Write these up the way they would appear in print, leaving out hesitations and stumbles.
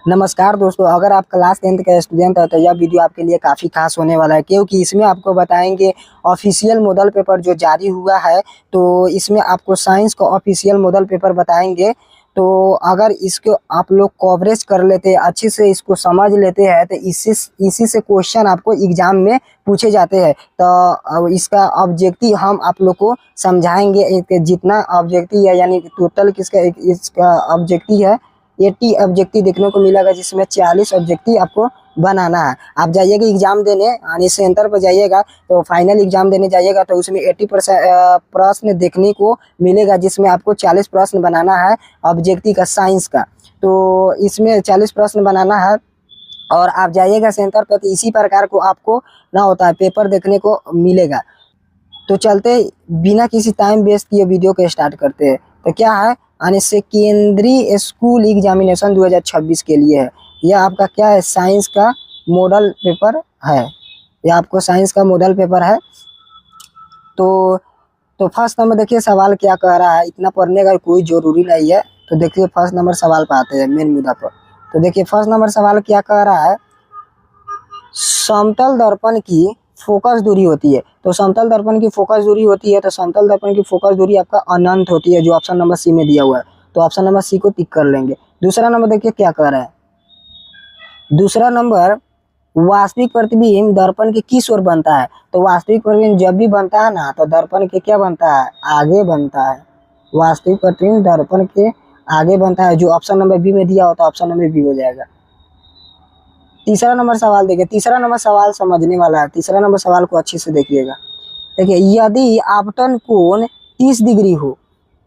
नमस्कार दोस्तों, अगर आप क्लास 10th का स्टूडेंट है तो यह वीडियो आपके लिए काफ़ी खास होने वाला है, क्योंकि इसमें आपको बताएंगे ऑफिशियल मॉडल पेपर जो जारी हुआ है। तो इसमें आपको साइंस का ऑफिशियल मॉडल पेपर बताएंगे। तो अगर इसको आप लोग कवरेज कर लेते हैं, अच्छे से इसको समझ लेते हैं, तो इसी से क्वेश्चन आपको एग्जाम में पूछे जाते हैं। तो अब इसका ऑब्जेक्टिव हम आप लोग को समझाएंगे। जितना ऑब्जेक्टिव है, यानी टोटल इसका ऑब्जेक्टिव है 80 ऑब्जेक्टिव देखने को मिलेगा, जिसमें 40 ऑब्जेक्टिव आपको बनाना है। आप जाइएगा एग्जाम देने, यानी सेंटर पर जाइएगा, तो फाइनल एग्जाम देने जाइएगा तो उसमें 80% प्रश्न देखने को मिलेगा, जिसमें आपको 40 प्रश्न बनाना है ऑब्जेक्टिव का, साइंस का। तो इसमें 40 प्रश्न बनाना है और आप जाइएगा सेंटर पर, तो इसी प्रकार को आपको ना होता है पेपर देखने को मिलेगा। तो चलते बिना किसी टाइम वेस्ट किए वीडियो को स्टार्ट करते हैं। तो क्या है, यानी से केंद्रीय स्कूल एग्जामिनेशन 2026 के लिए है। यह आपका क्या है, साइंस का मॉडल पेपर है। यह आपको साइंस का मॉडल पेपर है। तो फर्स्ट नंबर देखिए सवाल क्या कह रहा है, इतना पढ़ने का कोई जरूरी नहीं है। तो देखिए फर्स्ट नंबर सवाल पे आते हैं मेन मुद्दा पर। तो देखिए फर्स्ट नंबर सवाल क्या कह रहा है, समतल दर्पण की फोकस दूरी होती है। तो समतल दर्पण की फोकस दूरी होती है, तो समतल दर्पण की फोकस दूरी आपका अनंत होती है, जो ऑप्शन नंबर सी में दिया हुआ है। तो ऑप्शन नंबर सी को टिक कर लेंगे। दूसरा नंबर देखिए क्या कह रहा है, दूसरा नंबर वास्तविक प्रतिबिंब दर्पण के किस ओर बनता है। तो वास्तविक प्रतिबिंब जब भी बनता है ना, तो दर्पण के क्या बनता है, आगे बनता है। वास्तविक प्रतिबिंब दर्पण के आगे बनता है, जो ऑप्शन नंबर बी में दिया होता है, ऑप्शन नंबर बी हो जाएगा। तीसरा नंबर सवाल देखिए, तीसरा नंबर सवाल समझने वाला है। तीसरा नंबर सवाल को अच्छे से देखिएगा। देखिए, यदि आपतन कोण 30 डिग्री हो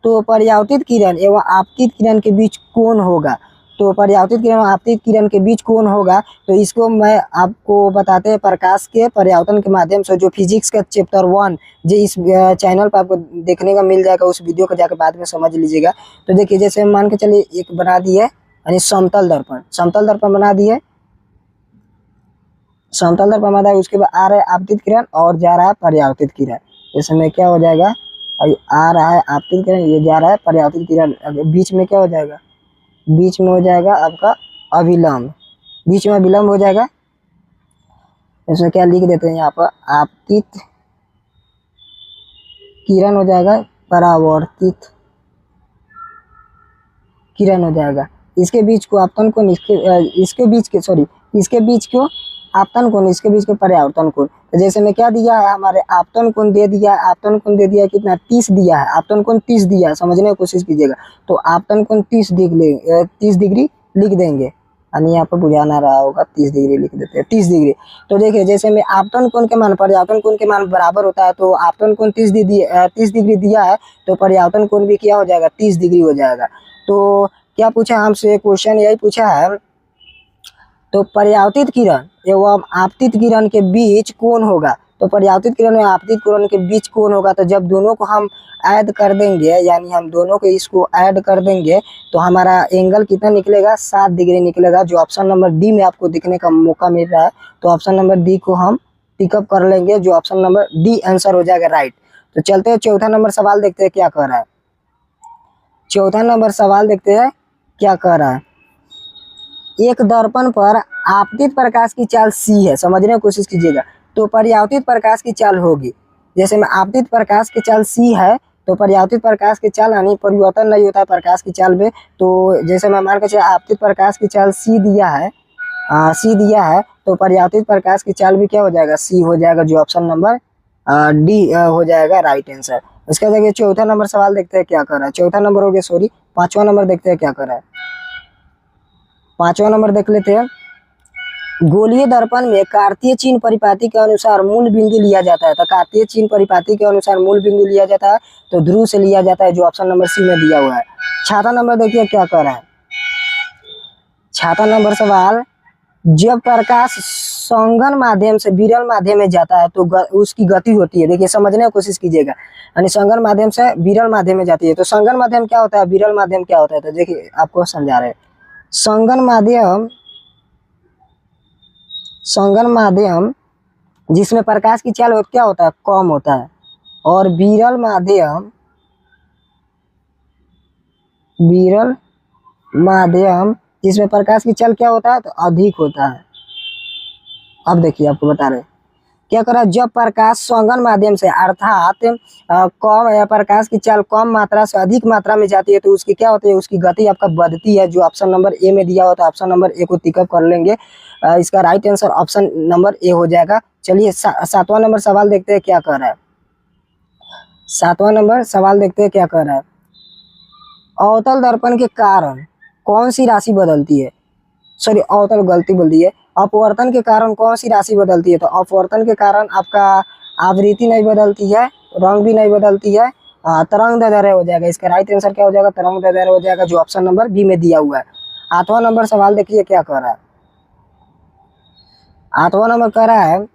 तो परावर्तित किरण एवं आपतित किरण के बीच कौन होगा। तो परावर्तित किरण और आपतित किरण के बीच कौन होगा, तो इसको मैं आपको बताते हैं प्रकाश के परावर्तन के माध्यम से। जो फिजिक्स का चैप्टर 1 जो इस चैनल पर आपको देखने का मिल जाएगा, उस वीडियो को जाकर बाद में समझ लीजिएगा। तो देखिए, जैसे मान के चलिए एक बना दिए, यानी समतल दर्पण, समतल दर्पण बना दिए, समतल दर्पण बना है। उसके बाद आ रहा है आपतित किरण और जा रहा है परावर्तित किरण। इस समय क्या हो जाएगा, आ रहा है आपतित किरण, ये जा रहा है परावर्तित किरण। बीच में क्या हो जाएगा, बीच में हो जाएगा आपका अविलंब, बीच में विलंब हो जाएगा। इसमें क्या लिख देते हैं यहाँ पर, आपतित किरण हो जाएगा, परावर्तित किरण हो जाएगा। इसके बीच को आपतन कोण, इसके बीच के सॉरी इसके बीच को आपतन कोण, इसके बीच को परावर्तन कोण। तो जैसे में क्या दिया है, हमारे आपतन कोण दे दिया है, आपतन कोण दे दिया है कितना, 30 दिया है, आपतन कोण 30 दिया है, समझने की कोशिश कीजिएगा। तो आपतन कोण 30 डिग्री लिख देंगे, यानी यहाँ पर बुझाना रहा होगा, 30 डिग्री लिख देते हैं, 30 डिग्री। तो देखिए, जैसे में आपतन कोण के मान परावर्तन कोण के मान बराबर होता है, तो आपतन कोण 30 डिग्री दिया है, तो परावर्तन कोण भी क्या हो जाएगा, 30 डिग्री हो जाएगा। तो क्या पूछा हमसे, क्वेश्चन यही पूछा है, तो परावर्तित किरण एवं आपतित किरण के बीच कौन होगा। तो परावर्तित किरण और आपतित किरण के बीच कौन होगा, तो जब दोनों को हम ऐड कर देंगे, यानी हम दोनों को इसको ऐड कर देंगे, तो हमारा एंगल कितना निकलेगा, 7 डिग्री निकलेगा, जो ऑप्शन नंबर डी में आपको दिखने का मौका मिल रहा है। तो ऑप्शन नंबर डी को हम टिकअप कर लेंगे, जो ऑप्शन नंबर डी आंसर हो जाएगा राइट। तो चलते हैं चौथा नंबर सवाल देखते हैं क्या कह रहा है। चौथा नंबर सवाल देखते हैं क्या कह रहा है, एक दर्पण पर आपतित प्रकाश की चाल सी है, समझने की कोशिश कीजिएगा। तो परावर्तित प्रकाश की चाल होगी, जैसे में आपतित प्रकाश की चाल सी है, तो परावर्तित प्रकाश की चाल यानी परिवर्तन नहीं होता है प्रकाश की चाल में। तो जैसे मैं मान के चलिए आपतित प्रकाश की चाल सी दिया है, सी दिया है, तो परावर्तित प्रकाश की चाल भी क्या हो जाएगा, सी हो जाएगा, जो ऑप्शन नंबर डी हो जाएगा राइट आंसर। इसका देखिए चौथा नंबर सवाल देखते हैं क्या कर रहा है, चौथा नंबर हो गया, सॉरी पांचवा नंबर देखते हैं क्या कर रहा है। पांचवा नंबर देख लेते हैं, गोलीय दर्पण में कार्तीय चिन्ह परिपाटी के अनुसार मूल बिंदु लिया जाता है। तो कार्तीय चिन्ह परिपाटी के अनुसार मूल बिंदु लिया जाता है, तो ध्रुव से लिया जाता है, जो ऑप्शन नंबर सी में दिया हुआ है। छठा नंबर देखिए क्या कर रहा है, छठा नंबर सवाल, जब प्रकाश संघन माध्यम से विरल माध्यम में जाता है तो उसकी गति होती है। देखिए समझने की कोशिश कीजिएगा, यानी संघन माध्यम से विरल माध्यम में जाती है। तो संघन माध्यम क्या होता है, विरल माध्यम क्या होता है, तो देखिए आपको समझा रहे हैं। संघन माध्यम, संघन माध्यम जिसमें प्रकाश की चाल क्या होता है, कम होता है, और विरल माध्यम, विरल माध्यम जिसमें प्रकाश की चाल क्या होता है, तो अधिक होता है। अब देखिए आपको बता रहे हैं क्या करा, जब प्रकाश संघन माध्यम से अर्थात कम या प्रकाश की चाल कम मात्रा से अधिक मात्रा में जाती है तो उसकी क्या होती है, उसकी गति आपका बढ़ती है, जो ऑप्शन नंबर ए में दिया होता है। ऑप्शन नंबर ए को टिक अप कर लेंगे। इसका right answer option number A हो जाएगा। चलिए सातवां नंबर सवाल देखते हैं क्या कर रहा है। सातवां नंबर सवाल देखते हैं क्या कर रहा है। अवतल दर्पण के कारण कौन सी राशि बदलती है, सॉरी अवतल गलती बोल दी है, अपवर्तन के कारण कौन सी राशि बदलती है, तो अपवर्तन के कारण आपका आवृत्ति नहीं बदलती है, रंग भी नहीं बदलती है, तरंग दैर्ध्य हो जाएगा। इसका राइट आंसर क्या हो जाएगा, तरंग दैर्ध्य हो जाएगा, जो ऑप्शन नंबर बी में दिया हुआ है। आठवां नंबर सवाल देखिए क्या कर रहा है। आठवां नंबर कह रहा है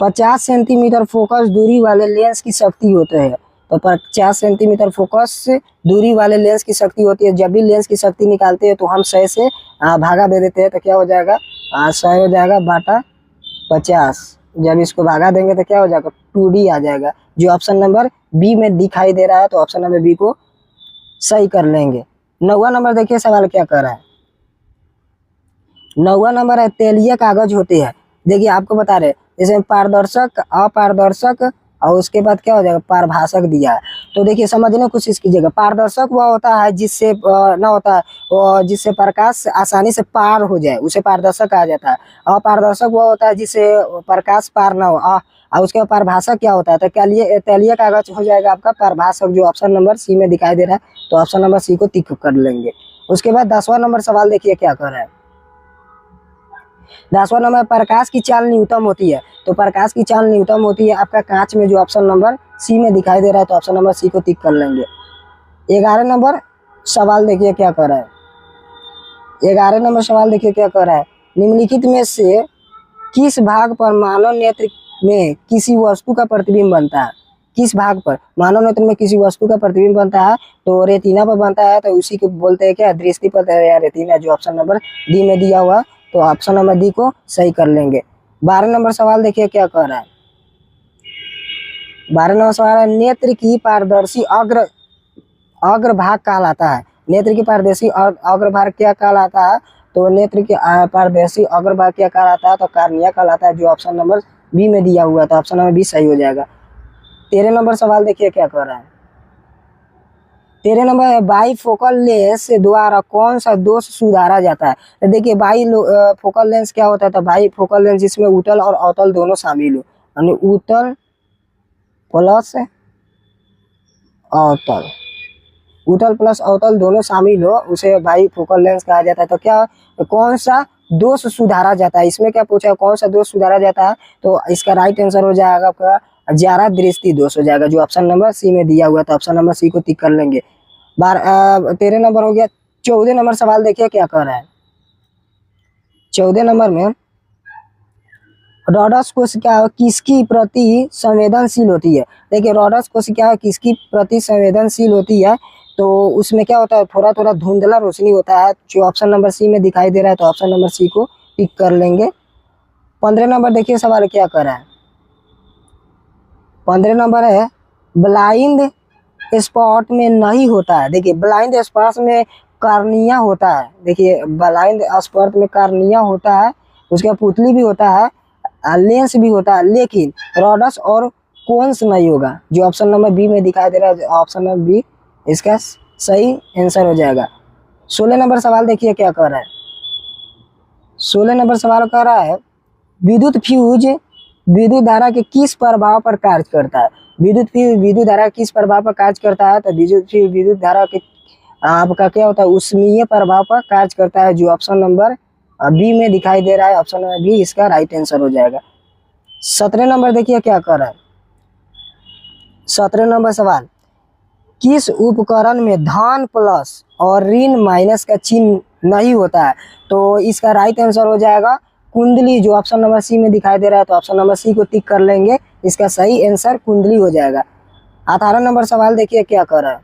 50 सेंटीमीटर फोकस दूरी वाले लेंस की शक्ति होते हैं, तो 50 सेंटीमीटर फोकस से दूरी वाले लेंस की शक्ति होती है। जब भी लेंस की शक्ति निकालते हैं तो हम 100 से भागा दे देते हैं, तो क्या हो जाएगा 100 हो जाएगा बाटा 50। जब इसको भागा देंगे तो क्या हो जाएगा 2D आ जाएगा, जो ऑप्शन नंबर बी में दिखाई दे रहा है, तो ऑप्शन नंबर बी को सही कर लेंगे। 9वां नंबर देखिए सवाल क्या कर रहा है। 9वां नंबर है तेलीय कागज होते हैं। देखिए आपको बता रहे जैसे पारदर्शक, अपारदर्शक और उसके बाद क्या हो जाएगा पारभाषक दिया है। तो देखिए समझने की कोशिश कीजिएगा। पारदर्शक वह होता है जिससे ना होता है वो जिससे प्रकाश आसानी से पार हो जाए, उसे पारदर्शक कहा जाता है। अपारदर्शक वह होता है जिससे प्रकाश पार ना हो। और उसके बाद पारभाषक क्या होता है, तो तेलीय कागज हो जाएगा आपका पारभाषक, जो ऑप्शन नंबर सी में दिखाई दे रहा है, तो ऑप्शन नंबर सी को टिक कर लेंगे। उसके बाद 10वां नंबर सवाल देखिए क्या कर रहा है। 10वां नंबर प्रकाश की चाल न्यूनतम होती है, तो प्रकाश की चाल न्यूनतम होती है आपका कांच में, जो ऑप्शन नंबर सी में दिखाई दे रहा है, तो ऑप्शन नंबर सी को टिक कर लेंगे। 11 नंबर सवाल देखिए क्या कर रहा है। 11 नंबर सवाल देखिए क्या कर रहा है। निम्नलिखित में से किस भाग पर मानव नेत्र में किसी वस्तु का प्रतिबिंब बनता है, किस भाग पर मानव नेत्र में किसी वस्तु का प्रतिबिंब बनता है, तो रेटिना पर बनता है, तो उसी को बोलते हैं क्या दृष्टि पथ या रेटिना, जो ऑप्शन नंबर डी में दिया हुआ, तो ऑप्शन नंबर डी को सही कर लेंगे। 12 नंबर सवाल देखिए क्या कर रहा है। 12 नंबर सवाल है नेत्र की पारदर्शी अग्रभाग कहलाता है। नेत्र की पारदर्शी अग्रभाग क्या कहलाता है, तो नेत्र की पारदर्शी अग्रभाग क्या कहलाता है, तो कार्निया कहलाता है, जो ऑप्शन नंबर बी में दिया हुआ है, तो ऑप्शन नंबर बी सही हो जाएगा। 13 नंबर सवाल देखिए क्या कर रहा है। 13 नंबर है बाईफोकल लेंस द्वारा कौन सा दोष सुधारा जाता है। तो देखिए फोकल लेंस क्या होता है, तो बाईफोकल लेंस जिसमें उत्तल और अवतल दोनों शामिल हो, यानी उत्तल प्लस अवतल, उत्तल प्लस अवतल दोनों शामिल हो, उसे बाईफोकल लेंस कहा जाता है। तो क्या कौन सा दोष सुधारा जाता है, इसमें क्या पूछा है कौन सा दोष सुधारा जाता है, तो इसका राइट आंसर हो जाएगा आपका ज्यादा दृष्टि दोष हो जाएगा, जो ऑप्शन नंबर सी में दिया हुआ, तो ऑप्शन नंबर सी को टिक कर लेंगे। 13 नंबर हो गया। 14 नंबर सवाल देखिए क्या कर रहा है। 14 नंबर में रॉडस कोशिका किसकी प्रति संवेदनशील होती है। देखिए रॉडस कोशिका किसकी प्रति संवेदनशील होती है, तो उसमें क्या होता है थोड़ा थोड़ा धुंधला रोशनी होता है, जो ऑप्शन नंबर सी में दिखाई दे रहा है, तो ऑप्शन नंबर सी को टिक कर लेंगे। 15 नंबर देखिए सवाल क्या कर रहा है। 15 नंबर है ब्लाइंड स्पॉट में नहीं होता है। देखिए ब्लाइंड स्पॉट में कार्निया होता है, देखिए ब्लाइंड स्पॉट में कार्निया होता है, उसका पुतली भी होता है, लेंस भी होता है, लेकिन रॉडस और कोन्स नहीं होगा, जो ऑप्शन नंबर बी में दिखाई दे रहा है, ऑप्शन नंबर बी इसका सही आंसर हो जाएगा। 16 नंबर सवाल देखिए क्या कर रहा है। 16 नंबर सवाल कर रहा है विद्युत फ्यूज विद्युत धारा के किस प्रभाव पर कार्य करता है। विद्युत फ्यूज विद्युत धारा किस प्रभाव पर कार्य करता है, तो विद्युत फ्यूज विद्युत धारा के आपका क्या होता है उष्मीय प्रभाव पर कार्य करता है, जो ऑप्शन नंबर बी में दिखाई दे रहा है, ऑप्शन नंबर बी इसका राइट आंसर हो जाएगा। 17 नंबर देखिए क्या कर रहा है। 17 नंबर सवाल किस उपकरण में धन प्लस और ऋण माइनस का चिन्ह नहीं होता है, तो इसका राइट आंसर हो जाएगा कुंडली, जो ऑप्शन नंबर सी में दिखाई दे रहा है, तो ऑप्शन नंबर सी को टिक कर लेंगे, इसका सही आंसर कुंडली हो जाएगा। 18 नंबर सवाल देखिए क्या कर रहा है।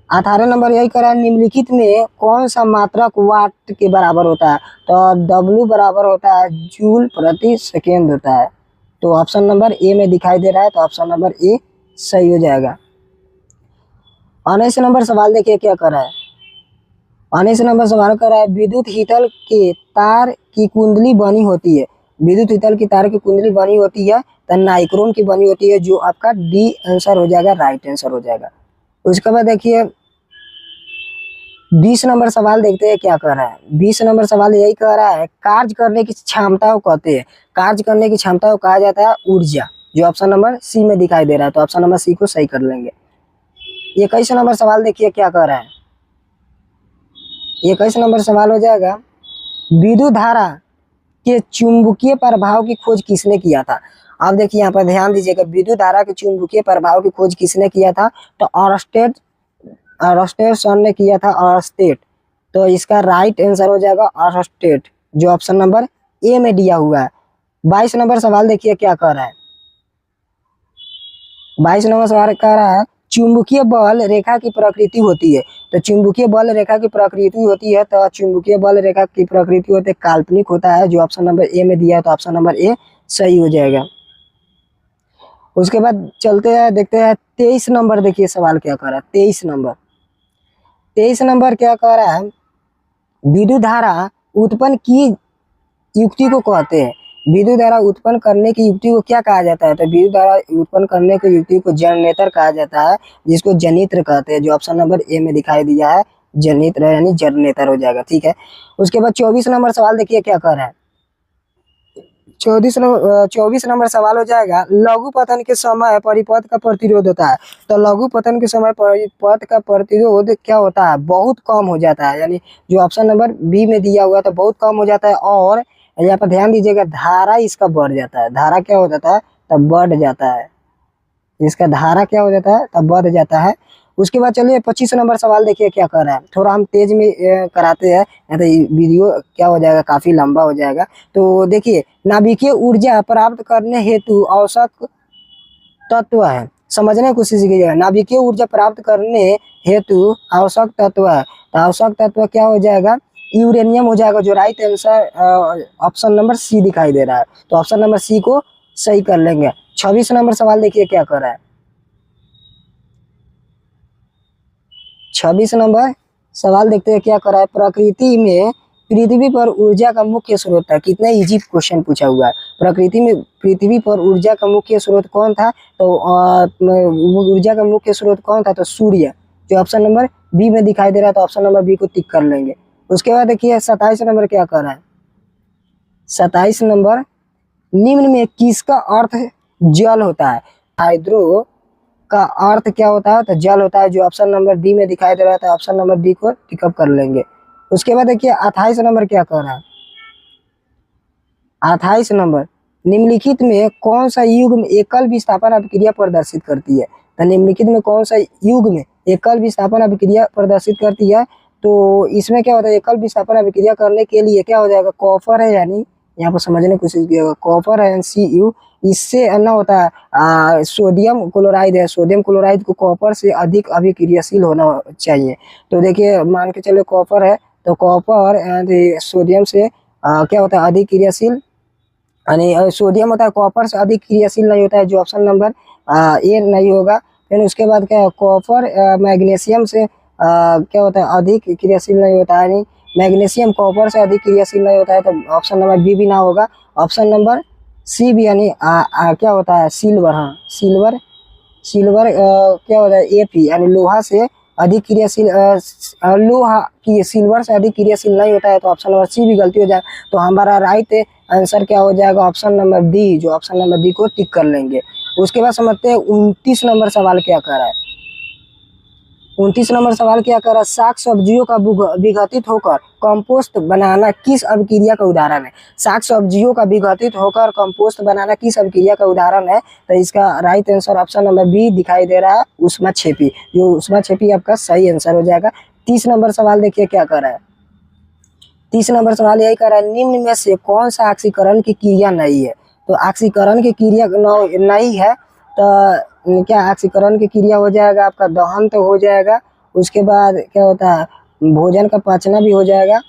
18 नंबर यही कर रहा है निम्नलिखित में कौन सा मात्रक वाट के बराबर होता है, तो W बराबर होता है जूल प्रति सेकेंड होता है, तो ऑप्शन नंबर ए में दिखाई दे रहा है, तो ऑप्शन नंबर ए सही हो जाएगा। 19 नंबर सवाल देखिए क्या कर रहा है। 19 नंबर सवाल कर रहा है विद्युत हितल के तार की कुंडली बनी होती है, विद्युत हितल की तार की कुंडली बनी होती है तो नाइक्रोम की बनी होती है, जो आपका डी आंसर हो जाएगा, राइट आंसर हो जाएगा। उसके बाद देखिए 20 नंबर सवाल देखते हैं क्या कह रहा है। 20 नंबर सवाल यही कह रहा है कार्य करने की क्षमता को कहते हैं, कार्य करने की क्षमता को कहा जाता है ऊर्जा, जो ऑप्शन नंबर सी में दिखाई दे रहा है, तो ऑप्शन नंबर सी को सही कर लेंगे। 21 नंबर सवाल देखिए क्या कह रहा है। 21 नंबर सवाल हो जाएगा विद्युत धारा के चुंबकीय प्रभाव की खोज किसने किया था। अब देखिए यहाँ पर ध्यान दीजिएगा, विद्युत धारा के चुंबकीय प्रभाव की खोज किसने किया था, तो ऑरस्टेड सन ने किया था, ऑरस्टेड। तो इसका राइट आंसर हो जाएगा ऑरस्टेड, जो ऑप्शन नंबर ए में दिया हुआ है। 22 नंबर सवाल देखिए क्या कह रहा है। 22 नंबर सवाल कह रहा है चुंबकीय बल रेखा की प्रकृति होती है, तो चुंबकीय बल रेखा की प्रकृति होती है, तो चुंबकीय बल रेखा की प्रकृति होती है काल्पनिक होता है, जो ऑप्शन नंबर ए में दिया है, तो ऑप्शन नंबर ए सही हो जाएगा। उसके बाद चलते हैं देखते हैं 23 नंबर देखिए सवाल क्या कह रहा है। 23 नंबर क्या कह रहा है विद्युत धारा उत्पन्न की युक्ति को कहते हैं, विद्युत धारा उत्पन्न करने की युक्ति को क्या कहा जाता है, तो विद्युत धारा उत्पन्न करने की युक्ति को जनरेटर कहा जाता है, जिसको जनित्र कहते हैं, जो ऑप्शन नंबर ए में दिखाई दिया है, जनित्र यानी जनरेटर हो जाएगा। ठीक है, उसके बाद 24 नंबर सवाल देखिए क्या कह रहा है। 24 नंबर सवाल हो जाएगा लघु पतन के समय परिपथ का प्रतिरोध होता है, तो लघु पतन के समय परिपथ का प्रतिरोध क्या होता है, बहुत कम हो जाता है, यानी जो ऑप्शन नंबर बी में दिया हुआ है तो बहुत कम हो जाता है। और यहाँ पर ध्यान दीजिएगा धारा इसका बढ़ जाता है, धारा क्या हो जाता है तब बढ़ जाता है, इसका धारा क्या हो जाता है तब बढ़ जाता है। उसके बाद चलिए 25 नंबर सवाल देखिए क्या कर रहा है, थोड़ा हम तेज में कराते हैं, या तो वीडियो क्या हो जाएगा काफी लंबा हो जाएगा। तो देखिए नाभिकीय ऊर्जा प्राप्त करने हेतु आवश्यक तत्व है, समझने की कोशिश कीजिएगा, नाभिकीय ऊर्जा प्राप्त करने हेतु आवश्यक तत्व है, तो आवश्यक तत्व क्या हो जाएगा यूरेनियम हो जाएगा, जो right answer option number C दिखाई दे रहा है, तो ऑप्शन नंबर सी को सही कर लेंगे। 26 नंबर सवाल देखिए क्या कर रहा है। 26 नंबर सवाल देखते हैं क्या कर रहा है प्रकृति में पृथ्वी पर ऊर्जा का मुख्य स्रोत था, कितना इजी क्वेश्चन पूछा हुआ है। प्रकृति में पृथ्वी पर ऊर्जा का मुख्य स्रोत कौन था, तो ऊर्जा का मुख्य स्रोत कौन था, तो सूर्य, जो ऑप्शन नंबर बी में दिखाई दे रहा है, तो ऑप्शन नंबर बी को टिक कर लेंगे। उसके बाद देखिए 27 नंबर क्या कर रहा है। 27 नंबर निम्न में किसका अर्थ जल होता है, हाइड्रो का अर्थ क्या होता है, तो जल होता है, जो ऑप्शन नंबर डी में दिखाई दे रहा था, ऑप्शन नंबर डी को टिकअप कर लेंगे। उसके बाद देखिए 28 नंबर क्या कर रहा है। 28 नंबर निम्नलिखित में कौन सा युग में एकल विस्थापन अभिक्रिया प्रदर्शित करती है, तो निम्नलिखित में कौन सा युग में एकल विस्थापन अभिक्रिया प्रदर्शित करती है, तो इसमें क्या होता है एकल विस्थापन अभिक्रिया करने के लिए क्या हो जाएगा कॉपर है, यानी यहाँ पर समझने की कोशिश कीजिएगा कॉपर है Cu, इससे ना होता है सोडियम क्लोराइड है, सोडियम क्लोराइड को कॉपर से अधिक अभिक्रियाशील होना चाहिए। तो देखिए मान के चलो कॉपर है, तो कॉपर सोडियम से क्या होता है अधिक क्रियाशील, यानी सोडियम होता है कॉपर से अधिक क्रियाशील नहीं होता है, जो ऑप्शन नंबर ए नहीं होगा। फिर उसके बाद क्या कॉपर मैग्नीशियम से क्या होता है अधिक क्रियाशील नहीं होता है, यानी मैग्नीशियम कॉपर से अधिक क्रियाशील नहीं होता है, तो ऑप्शन नंबर बी भी ना होगा, ऑप्शन नंबर सी भी, यानी क्या होता है सिल्वर, हाँ सिल्वर क्या होता है ए पी, यानी लोहा से अधिक क्रियाशील, लोहा की सिल्वर से अधिक क्रियाशील नहीं होता है, तो ऑप्शन नंबर सी भी गलती हो जाए, तो हमारा राइट आंसर क्या हो जाएगा ऑप्शन नंबर डी, जो ऑप्शन नंबर डी को टिक कर लेंगे। उसके बाद समझते हैं 29 नंबर सवाल क्या कर रहा है। 29 नंबर सवाल क्या कर रहा है साग सब्जियों का विघटित होकर कंपोस्ट बनाना किस अभिक्रिया का उदाहरण है, साग सब्जियों का विघटित होकर कंपोस्ट बनाना किस अभिक्रिया का उदाहरण है, तो इसका right answer option number B दिखाई दे रहा है ऊष्माक्षेपी, जो ऊष्माक्षेपी आपका सही आंसर हो जाएगा। 30 नंबर सवाल देखिए क्या कर रहा है। 30 नंबर सवाल यही कर रहा है निम्न में से कौन सा ऑक्सीकरण की क्रिया नहीं है, तो ऑक्सीकरण की क्रिया नहीं है, तो क्या ऑक्सीकरण की क्रिया हो जाएगा आपका दहन तो हो जाएगा, उसके बाद क्या होता है भोजन का पचना भी हो जाएगा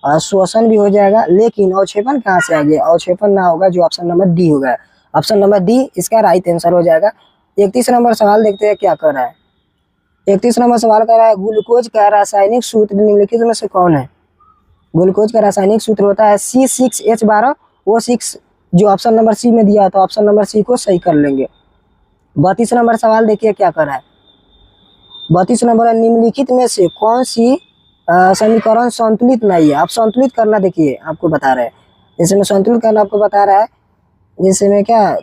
और श्वसन भी हो जाएगा, लेकिन अवक्षेपण कहाँ से आ गया, अवक्षेपण ना होगा, जो ऑप्शन नंबर डी होगा, ऑप्शन नंबर डी इसका राइट आंसर हो जाएगा। 31 नंबर सवाल देखते हैं क्या कर रहा है। 31 नंबर सवाल कर रहा है ग्लूकोज का रासायनिक सूत्र निम्नलिखित में से कौन है। ग्लूकोज का रासायनिक सूत्र होता है C6H12O6, जो ऑप्शन नंबर सी में दिया है, तो ऑप्शन नंबर सी को सही कर लेंगे। 32 नंबर सवाल देखिए क्या कर रहा है। 32 नंबर निम्नलिखित में से कौन सी समीकरण संतुलित नहीं है। आप संतुलित करना देखिए आपको बता रहे हैं, जैसे में संतुलित करना आपको बता रहा है, जैसे में क्या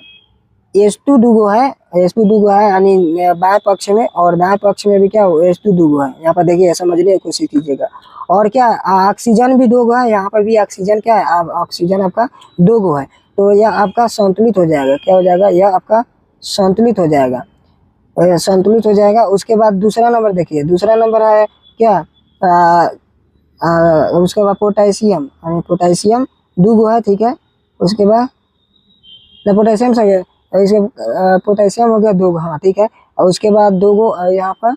H2 दूगो है, H2 दूगो है यानी बाएं पक्ष में, और दाएं पक्ष में भी क्या H2 दूगो है। यहाँ पर देखिए समझने की कोशिश कीजिएगा। और क्या ऑक्सीजन भी दूगो है, यहाँ पर भी ऑक्सीजन क्या है, ऑक्सीजन आपका दूगो है, तो यह आपका संतुलित हो जाएगा। क्या हो जाएगा, यह आपका संतुलित हो जाएगा, संतुलित हो जाएगा। उसके बाद दूसरा नंबर देखिए, दूसरा नंबर है क्या उसके बाद पोटेशियम, यानी पोटेशियम दूगो है, ठीक है। उसके बाद पोटेशियम सही है, इसके पोटेशियम हो गया दूगो, हाँ ठीक है। और उसके बाद दूगो यहाँ पर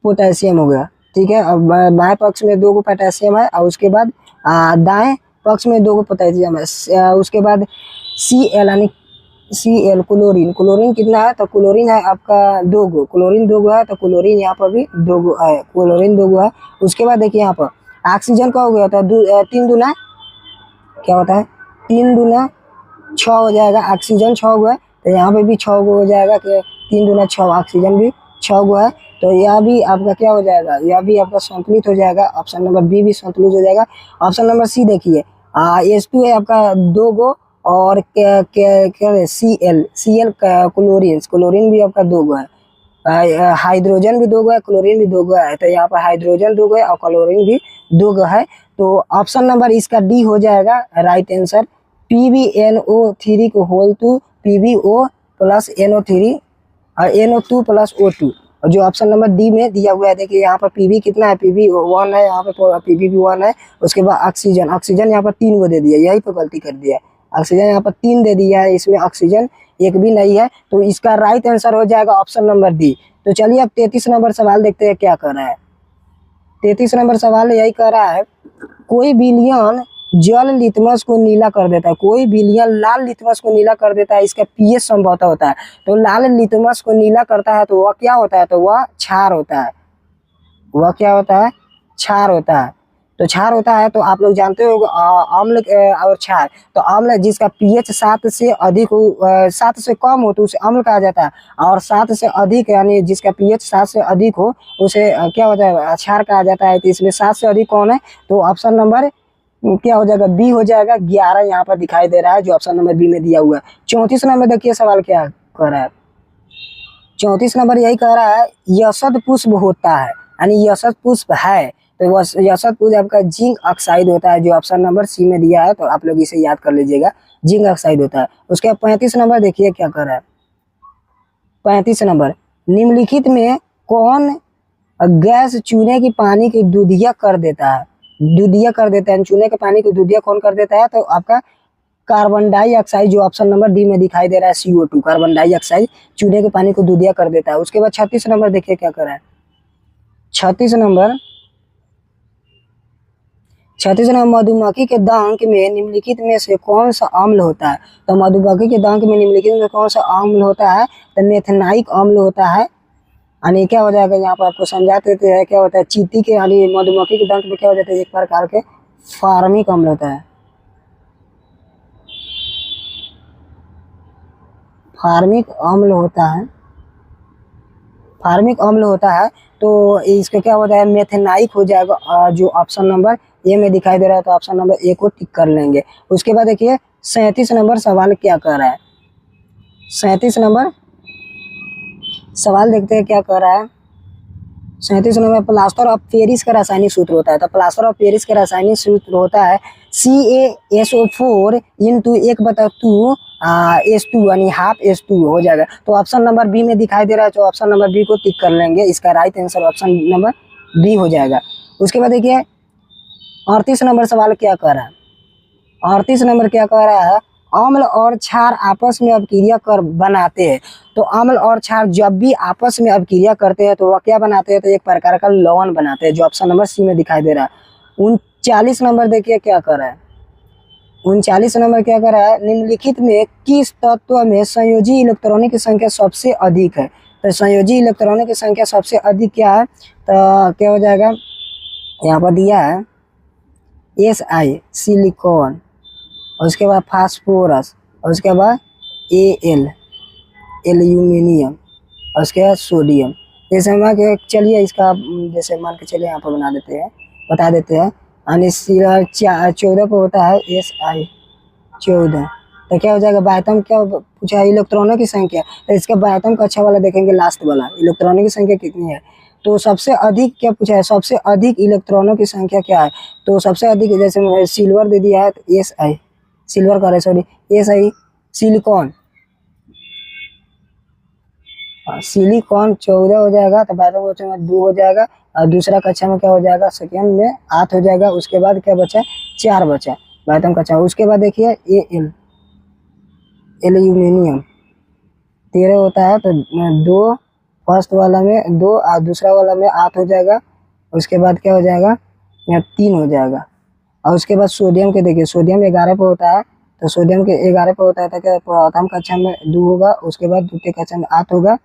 पोटेशियम हो गया, ठीक है। अब बाएं पक्ष में दूगो पोटेशियम है, और उसके बाद दाएं पक्ष में दूगो पोटेशियम है। उसके बाद Cl यानी Cl क्लोरीन, क्लोरीन कितना है, तो क्लोरीन है आपका दूगो, क्लोरीन दूगो है, तो क्लोरीन यहाँ पर भी दूगो है, क्लोरीन दूगो है। उसके बाद देखिए यहाँ पर ऑक्सीजन का हो गया, तो 3 दूना क्या होता है, 3 दूना 6 हो जाएगा, ऑक्सीजन 6 गो है, तो यहाँ पे भी 6 गो हो जाएगा कि 3 दूना 6, ऑक्सीजन भी 6 गो है, तो यह भी आपका क्या हो जाएगा, यह भी आपका संतुलित हो जाएगा। ऑप्शन नंबर बी भी संतुलित हो जाएगा। ऑप्शन नंबर सी देखिए, H2 है आपका 2 गो, और Cl क्लोरीन, क्लोरीन भी आपका 2 गो है, हाइड्रोजन भी 2 गो है, क्लोरीन भी 2 गो है, तो यहाँ पर हाइड्रोजन 2 गो है और क्लोरीन भी 2 गो है, तो ऑप्शन नंबर इसका डी हो जाएगा राइट आंसर। PbNO3 को whole to PbO plus NO3 और NO2 प्लस O2, और जो ऑप्शन नंबर डी में दिया हुआ है देखिए यहाँ पर Pb कितना है, Pb1 है, यहाँ पे Pb भी 1 है। उसके बाद ऑक्सीजन, ऑक्सीजन यहाँ पर 3 को दे दिया, यही पर गलती कर दिया, ऑक्सीजन यहाँ पर 3 दे दिया है, इसमें ऑक्सीजन एक भी नहीं है, तो इसका राइट आंसर हो जाएगा ऑप्शन नंबर डी। तो चलिए अब 33 नंबर सवाल देखते हैं क्या कर रहा है। 33 नंबर सवाल यही कह रहा है कोई विलयन जल लिटमस को नीला कर देता है, कोई विलयन लाल लिटमस को नीला कर देता है, इसका पीएच समझौता होता है। तो लाल लिटमस को नीला करता है तो वह क्या होता है, तो वह क्षार होता है, वह क्या होता है, क्षार होता है। तो क्षार होता है, तो आप लोग जानते हो अम्ल और क्षार, तो अम्ल जिसका पीएच 7 से अधिक हो, 7 से कम हो तो उसे अम्ल कहा जाता है, और 7 से अधिक यानी जिसका पीएच 7 से अधिक हो उसे क्या होता है, क्षार कहा जाता है। तो इसमें 7 से अधिक कौन है, तो ऑप्शन नंबर क्या हो जाएगा, बी हो जाएगा। 11 यहाँ पर दिखाई दे रहा है जो ऑप्शन नंबर बी में दिया हुआ है। 34 नंबर देखिए सवाल क्या कर रहा है। 34 नंबर यही कह रहा है यशद पुष्प होता है, यानी यशद पुष्प है, तो यशद पुष्प आपका जिंक ऑक्साइड होता है, जो ऑप्शन नंबर सी में दिया है, तो आप लोग इसे याद कर लीजिएगा, जिंक ऑक्साइड होता है। उसके बाद 35 नंबर देखिए क्या कर रहा है। 35 नंबर निम्नलिखित में कौन गैस चूने की पानी की दूधिया कर देता है, दूधिया कर देता है, चूने के पानी को दूधिया कौन कर देता है, तो आपका कार्बन डाइऑक्साइड, जो ऑप्शन नंबर डी में दिखाई दे रहा है CO2, कार्बन डाइऑक्साइड चूने के पानी को दूधिया कर देता है। उसके बाद 36 नंबर देखिए क्या कर रहा है। 36 नंबर मधुमक्खी के डंक में निम्नलिखित में से कौन सा अम्ल होता है, तो मधुमक्खी के डंक में निम्नलिखित में कौन सा अम्ल होता है, तो मेथनाइक अम्ल होता है। यानी क्या हो जाएगा, यहाँ पर आपको समझा देते हैं क्या होता है, चींटी के यानी मधुमक्खी के डंक में क्या हो जाता है, एक प्रकार के फार्मिक अम्ल होता है, फार्मिक अम्ल होता है, फार्मिक अम्ल होता है। तो इसका क्या होता है, मेथनाइक हो जाएगा, जो ऑप्शन नंबर ए में दिखाई दे रहा है, तो ऑप्शन नंबर ए को टिक कर लेंगे। उसके बाद देखिए 37 नंबर सवाल क्या कर रहा है। 37 नंबर सवाल देखते हैं क्या कर रहा है। 37 नंबर प्लास्टर ऑफ पेरिस का रासायनिक सूत्र होता है, तो प्लास्टर ऑफ पेरिस का रासायनिक सूत्र होता है CaSO4 इंटू 1/2 H2 यानी हाफ H2 हो जाएगा। तो ऑप्शन नंबर बी में दिखाई दे रहा है, तो ऑप्शन नंबर बी को टिक कर लेंगे, इसका right answer option number B हो जाएगा। उसके बाद देखिए 38 नंबर सवाल क्या कर रहा है। 38 नंबर क्या कह रहा है, अम्ल और क्षार आपस में अपक्रिया कर बनाते हैं, तो अम्ल और क्षार जब भी आपस में अपक्रिया करते हैं तो वह क्या बनाते हैं, तो एक प्रकार का लवण बनाते हैं, जो ऑप्शन नंबर सी में दिखाई दे रहा है। 39 नंबर देखिए क्या कर रहा है। 39 नंबर क्या कर रहा है, निम्नलिखित में किस तत्व में संयोजी इलेक्ट्रॉनों की संख्या सबसे अधिक है, तो संयोजी इलेक्ट्रॉनों की संख्या सबसे अधिक क्या है, तो क्या हो जाएगा, यहाँ पर दिया है Si सिलिकॉन, और उसके बाद फास्फोरस, और उसके बाद Al एल्यूमिनियम, और उसके बाद सोडियम। जैसे मान के चलिए इसका जैसे मान के चलिए यहाँ पर बता देते हैं। यानी 14 पर होता है Si 14, तो क्या हो जाएगा, बायतम क्या पूछा है, इलेक्ट्रॉनों की संख्या। तो इसका बायतम का अच्छा वाला देखेंगे, लास्ट वाला, इलेक्ट्रॉनों की संख्या कितनी है। तो सबसे अधिक क्या पूछा है, सबसे अधिक इलेक्ट्रॉनों की संख्या क्या है। तो सबसे अधिक जैसे सिल्वर दे दिया है तो Si सिल्वर का सॉरी Si सिलिकॉन, सिलिकॉन 14 हो जाएगा, तो बायतम क्वेश्चन में 2 हो जाएगा, और दूसरा कक्षा में क्या हो जाएगा, सेकेंड में 8 हो जाएगा। उसके बाद क्या बचा, 4 बचा बायतम कक्षा। उसके बाद देखिए Al एल्यूमिनियम 13 होता है, तो 2 फर्स्ट वाला में 2 और दूसरा वाला में 8 हो जाएगा। उसके बाद क्या हो जाएगा, 3 हो जाएगा। और उसके बाद सोडियम के देखिए, सोडियम 11 पे होता है, तो सोडियम के 11 पे होता है, तो क्या प्रथम कक्षा में 2 होगा, उसके बाद द्वितीय कक्षा में 8 होगा,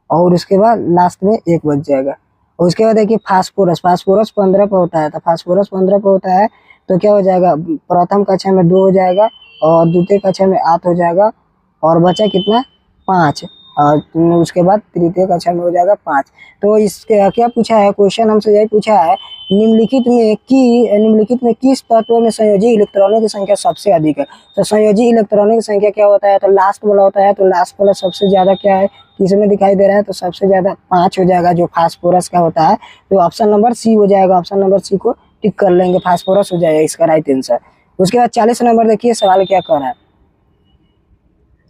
और उसके बाद लास्ट में 1 बच जाएगा। और उसके बाद देखिए फास्फोरस 15 पे होता है, तो फास्फोरस 15 पे होता है, तो क्या हो जाएगा, प्रथम कक्षा में 2 हो जाएगा, और द्वितीय कक्षा में 8 हो जाएगा, और बचा कितना, 5, और उसके बाद तृतीय कक्षा में हो जाएगा 5। तो इसके क्या पूछा है, क्वेश्चन हमसे यही पूछा है, निम्नलिखित में किस तत्व में संयोजी इलेक्ट्रॉनों की संख्या सबसे अधिक है। तो संयोजी इलेक्ट्रॉनों की संख्या क्या होता है, तो लास्ट वाला होता है, तो लास्ट वाला सबसे ज्यादा क्या है, किसमें दिखाई दे रहा है, तो सबसे ज्यादा 5 हो जाएगा, जो फास्फोरस का होता है। तो ऑप्शन नंबर सी हो जाएगा, ऑप्शन नंबर सी को टिक कर लेंगे, फास्फोरस हो जाएगा इसका राइट आंसर। उसके बाद 40 नंबर देखिए सवाल क्या कर रहा है,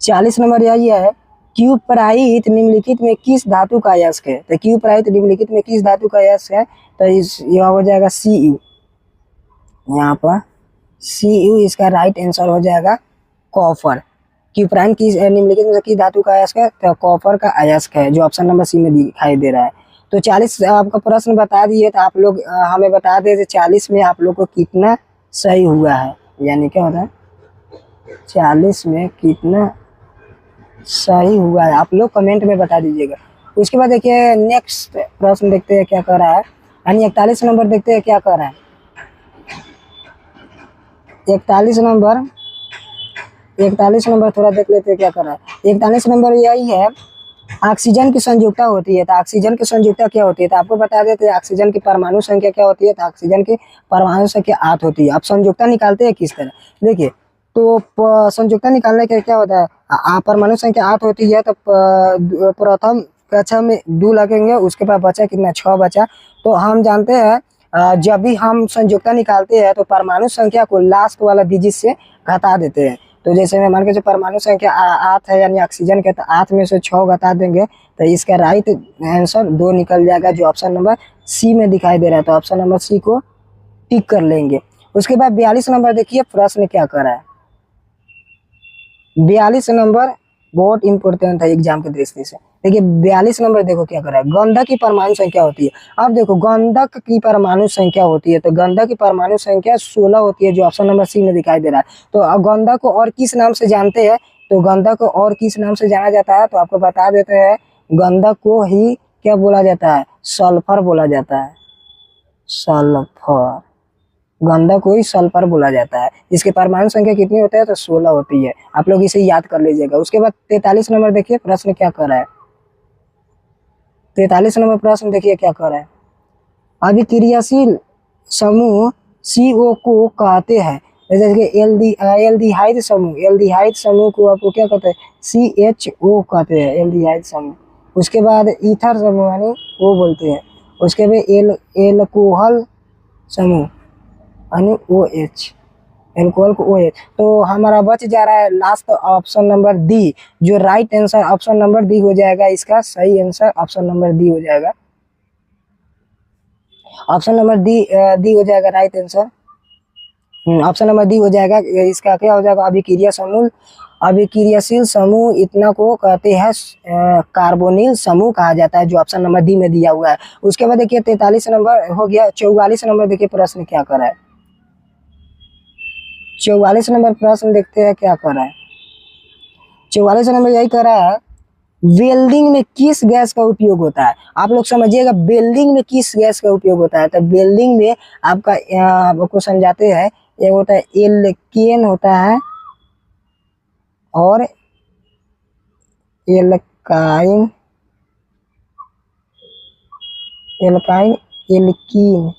40 नंबर यही है, क्यूपराइट निम्नलिखित में किस धातु का अयस्क है। तो क्यूपराइट निम्नलिखित में किस धातु का अयस्क है, तो यह हो जाएगा Cu, यहाँ पर Cu इसका राइट आंसर हो जाएगा कॉपर। क्यूपराइट किस निम्नलिखित में किस धातु का अयस्क है, तो कॉपर का अयस्क है, जो ऑप्शन नंबर सी में दिखाई दे रहा है। तो 40 आपका प्रश्न बता दिए, तो आप लोग हमें बता दें 40 में आप लोग को कितना सही हुआ है, यानी क्या होता है 40 में कितना सही हुआ है, आप लोग कमेंट में बता दीजिएगा। उसके बाद देखिए नेक्स्ट प्रश्न देखते हैं क्या कर रहा है, यानी 41 नंबर देखते हैं क्या कर रहा है। 41 नंबर थोड़ा देख लेते हैं क्या कर रहा है। 41 नंबर यही है, ऑक्सीजन की संयुक्ता होती है, तो ऑक्सीजन की संयुक्ता क्या होती है, तो आपको बता देते हैं ऑक्सीजन की परमाणु संख्या क्या होती है, तो ऑक्सीजन की परमाणु संख्या 8 होती है। अब संयुक्ता निकालते हैं किस तरह, देखिए तो संयुक्ता निकालने के क्या होता है, परमाणु संख्या 8 होती है, तो प्रथम कक्षा में 2 लगेंगे, उसके बाद बचा कितना 6 बचा। तो हम जानते हैं जब भी हम संयुक्ता निकालते हैं तो परमाणु संख्या को लास्ट वाला डिजिट से घटा देते हैं। तो जैसे मैं मान के जो परमाणु संख्या 8 है, यानी ऑक्सीजन के, तो 8 में से 6 घटा देंगे, तो इसका राइट आंसर 2 निकल जाएगा, जो ऑप्शन नंबर सी में दिखाई दे रहा है। तो ऑप्शन नंबर सी को टिक कर लेंगे। उसके बाद 42 नंबर देखिए प्रश्न क्या कर रहा है। 42 नंबर बहुत इंपॉर्टेंट है एग्जाम की दृष्टि से। देखिए 42 नंबर देखो क्या कर रहा है, गंधक की परमाणु संख्या होती है। अब देखो गंधक की परमाणु संख्या होती है, तो गंधक की परमाणु संख्या 16 होती है, जो ऑप्शन नंबर सी में दिखाई दे रहा है। तो अब गंधक को और किस नाम से जानते हैं, तो गंधक को और किस नाम से जाना जाता है, तो आपको बता देते हैं, गंधक को ही क्या बोला जाता है, सल्फर बोला जाता है, सल्फर, गंधक को ही सल्फर बोला जाता है। इसके परमाणु संख्या कितनी होती है, तो 16 होती है, आप लोग इसे याद कर लीजिएगा। उसके बाद 43 नंबर देखिए प्रश्न क्या कर रहा है। 43 नंबर प्रश्न देखिए क्या कर रहा है, अभिक्रियाशील समूह CO को कहते हैं, जैसे कि एल्डिहाइड समूह को आपको क्या कहते हैं, CHO कहते हैं, एल्डिहाइड समूह। उसके बाद ईथर समूह यानी वो बोलते हैं। उसके बाद एल्कोहल समूह यानी OH, एल्कोहल को OH। तो हमारा बच जा रहा है लास्ट ऑप्शन नंबर डी, जो right answer option number D हो जाएगा, इसका सही आंसर ऑप्शन नंबर डी हो जाएगा, ऑप्शन नंबर डी हो जाएगा right answer, option number D हो जाएगा। इसका क्या हो जाएगा, अभिक्रियाशील समूह इतना को कहते हैं कार्बोनिल समूह कहा जाता है, जो ऑप्शन नंबर डी में दिया हुआ है। उसके बाद देखिए 43 नंबर हो गया। 44 नंबर देखिए प्रश्न क्या कर रहा है, 44 नंबर प्रश्न देखते हैं क्या कर रहा है। 44 नंबर यही कर रहा है, वेल्डिंग में किस गैस का उपयोग होता है? आप लोग समझिएगा, वेल्डिंग में किस गैस का उपयोग होता है? तो वेल्डिंग में आपका आपको समझाते हैं, एक होता है एल्केन होता है और एल्काइन, एल्काइन, एल्कीन,